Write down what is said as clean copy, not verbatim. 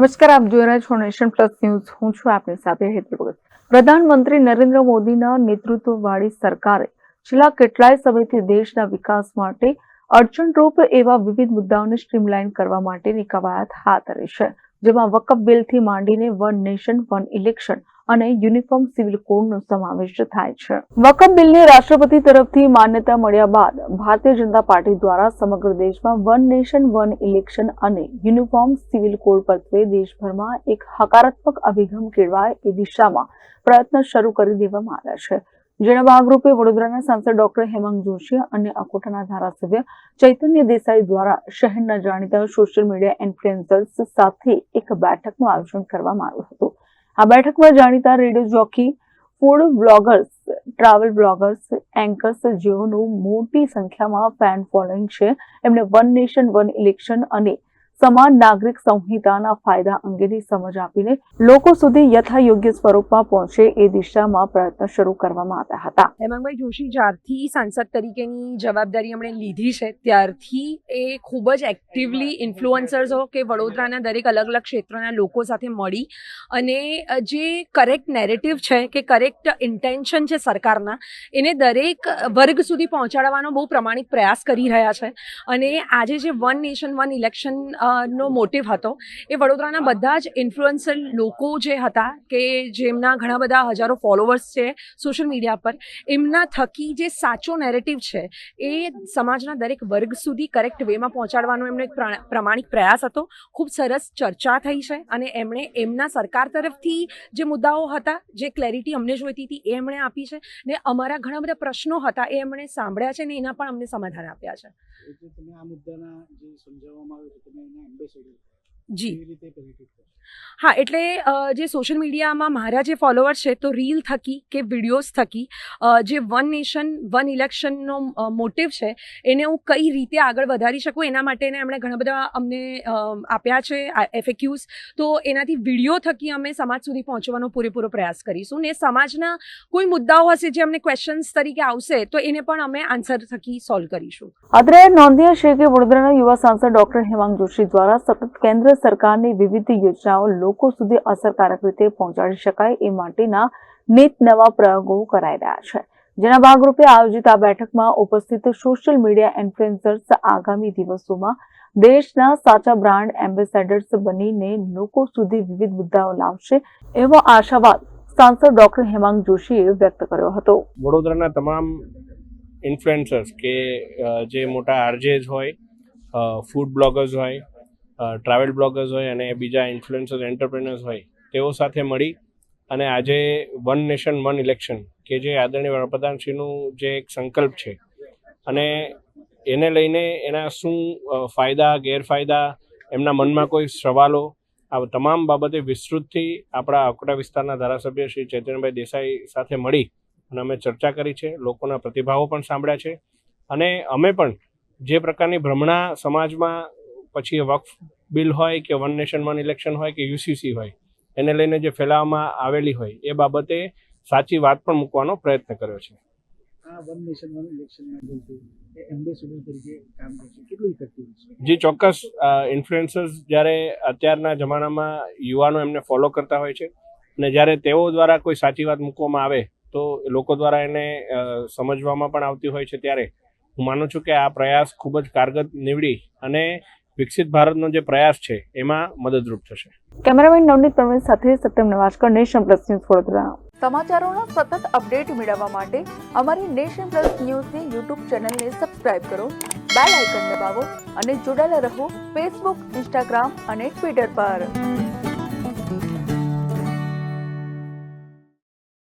નમસ્કાર, આપ જોઈ રહ્યા છો નેશન પ્લસ ન્યૂઝ. હું છું આપની સાથે હેતલ ભગત. પ્રધાનમંત્રી નરેન્દ્ર મોદીના નેતૃત્વવાળી સરકારે છેલ્લા કેટલાય સમયથી દેશના વિકાસ માટે અડચણરૂપ એવા વિવિધ મુદ્દાઓને સ્ટ્રીમલાઇન કરવા માટેની કવાયત હાથ ધરી છે, જેમાં વકફ બિલથી માંડીને વન નેશન વન ઇલેક્શન અને યુનિફોર્મ સિવિલ કોડનો સમાવેશ થાય છે. વકફ બિલને રાષ્ટ્રપતિ તરફથી માન્યતા મળ્યા બાદ ભારતીય જનતા પાર્ટી દ્વારા સમગ્ર દેશમાં વન નેશન વન ઇલેક્શન અને યુનિફોર્મ સિવિલ કોડ પ્રત્યે દેશભરમાં એક હકારાત્મક અભિગમ કેળવાય એ દિશામાં પ્રયત્ન શરૂ કરી દેવામાં આવ્યા છે, જેના ભાગરૂપે વડોદરાના સાંસદ ડોક્ટર હેમાંગ જોશી અને અકોટાના ધારાસભ્ય ચૈતન્ય દેસાઈ દ્વારા શહેરના જાણીતા સોશિયલ મીડિયા ઇન્ફ્લુએન્સર્સ સાથે એક બેઠકનું આયોજન કરવામાં આવ્યું હતું. આ બેઠકમાં જાણીતા radio jockey, food bloggers, travel bloggers, anchors જેઓનું મોટી સંખ્યામાં ફેન ફોલોઈંગ છે, એમને વન નેશન વન ઇલેક્શન અને સમાન નાગરિક સંહિતાના ફાયદા અંગેની સમજ આપીને લોકો સુધી યથાયોગ્ય સ્વરૂપમાં પહોંચે એ દિશામાં પ્રયત્ન શરૂ કરવામાં આવ્યા હતા. હેમાંગભાઈ જોશી જ્યારથી સાંસદ તરીકેની જવાબદારી એમણે લીધી છે ત્યારથી એ ખૂબ જ એક્ટિવલી ઇન્ફ્લુઅન્સર્સો કે વડોદરાના દરેક અલગ અલગ ક્ષેત્રના લોકો સાથે મળી અને જે કરેક્ટ નેરેટિવ છે કે કરેક્ટ ઇન્ટેન્શન છે સરકારના, એને દરેક વર્ગ સુધી પહોંચાડવાનો બહુ પ્રમાણિક પ્રયાસ કરી રહ્યા છે. અને આજે જે વન નેશન વન ઇલેક્શન નો મોટિવ હતો એ વડોદરાના બધા જ ઇન્ફ્લુએન્સર લોકો જે હતા કે જેમના ઘણા બધા હજારો ફોલોવર્સ છે સોશિયલ મીડિયા પર, એમના થકી જે સાચો નેરેટિવ છે એ સમાજના દરેક વર્ગ સુધી કરેક્ટ વેમાં પહોંચાડવાનો એમનો એક પ્રમાણિક પ્રયાસ હતો. ખૂબ સરસ ચર્ચા થઈ છે અને એમણે એમના સરકાર તરફથી જે મુદ્દાઓ હતા, જે ક્લેરિટી અમને જોઈતી હતી એ એમણે આપી છે ને અમારા ઘણા બધા પ્રશ્નો હતા એ એમણે સાંભળ્યા છે ને એના પણ અમને સમાધાન આપ્યા છે. જી હા, એટલે જે સોશિયલ મીડિયામાં મારા જે ફોલોઅર્સ છે તો રીલ થકી કે વિડીયોઝ થકી જે વન નેશન વન ઇલેક્શનનો મોટિવ છે એને હું કઈ રીતે આગળ વધારી શકું એના માટેને એમણે ઘણા બધા અમને આપ્યા છે FAQs. તો એનાથી વિડીયો થકી અમે સમાજ સુધી પહોંચવાનો પૂરેપૂરો પ્રયાસ કરીશું ને સમાજના કોઈ મુદ્દાઓ હશે જે અમને ક્વેશ્ચન્સ તરીકે આવશે તો એને પણ અમે આન્સર થકી સોલ્વ કરીશું. અત્રે નોંધનીય છે કે વડોદરાના યુવા સાંસદ ડોક્ટર હેમાંગ જોશી દ્વારા સતત કેન્દ્ર સરકારની વિવિધ યોજનાઓ લોકો સુધી અસરકારક રીતે પહોંચાડી શકાય એ માટેના નીત નવા પ્રયોગો કરાઈ રહ્યા છે, જેના ભાગરૂપે આયોજિત આ બેઠકમાં ઉપસ્થિત સોશિયલ મીડિયા ઇન્ફ્લુએન્સર્સ આગામી દિવસોમાં દેશના સાચા બ્રાન્ડ એમ્બેસેડર્સ બનીને લોકો સુધી વિવિધ મુદ્દાઓ લાવશે એવો આશાવાદ સાંસદ ડોક્ટર હેમાંગ જોશીએ વ્યક્ત કર્યો હતો. વડોદરાના તમામ ઇન્ફ્લુએન્સર્સ કે જે મોટા આરજેસ હોય, ફૂડ બ્લોગર્સ હોય, ટ્રાવેલ બ્લોગર્સ હોય અને બીજા ઇન્ફ્લુએન્સર્સ એન્ટરપ્રેનર્સ હોય, તેઓ સાથે મળી અને આજે વન નેશન વન ઇલેક્શન કે જે આદરણીય વડાપ્રધાનશ્રીનું જે એક સંકલ્પ છે અને એને લઈને એના શું ફાયદા ગેરફાયદા, એમના મનમાં કોઈ સવાલો, આ તમામ બાબતે વિસ્તૃતથી આપણા અકોટા વિસ્તારના ધારાસભ્ય શ્રી ચૈતન્યભાઈ દેસાઈ સાથે મળી અને અમે ચર્ચા કરી છે, લોકોના પ્રતિભાવો પણ સાંભળ્યા છે અને અમે પણ જે પ્રકારની ભ્રમણા સમાજમાં પછી વકફ બિલ હોય કે વન નેશન વન ઇલેક્શન હોય કે UCC હોય એને લઈને જે ફેલાવવામાં આવેલી હોય એ બાબતે સાચી વાત પણ મૂકવાનો પ્રયત્ન કર્યો છે. જી ચોક્કસ. ઇન્ફ્લુએન્સર્સ જ્યારે અત્યારના જમાનામાં યુવાનો એમને ફોલો કરતા હોય છે અને જ્યારે તેઓ દ્વારા કોઈ સાચી વાત મૂકવામાં આવે તો લોકો દ્વારા એને સમજવામાં પણ આવતી હોય છે, ત્યારે હું માનું છું કે આ પ્રયાસ ખૂબ જ કારગર નીવડી અને વિકસિત ભારતનો જે પ્રયાસ છે એમાં મદદરૂપ થશે. કેમેરામેન નવનીત પરમેશ સાથે Satyam Nawajkar, nation plus news Vadodara. સમાચારોના સતત અપડેટ મેળવવા માટે અમારી નેશન પ્લસ ન્યૂઝની YouTube ચેનલને સબસ્ક્રાઇબ કરો, બેલ આઇકન દબાવો અને જોડાયેલા રહો ફેસબુક, ઇન્સ્ટાગ્રામ અને ટ્વિટર પર.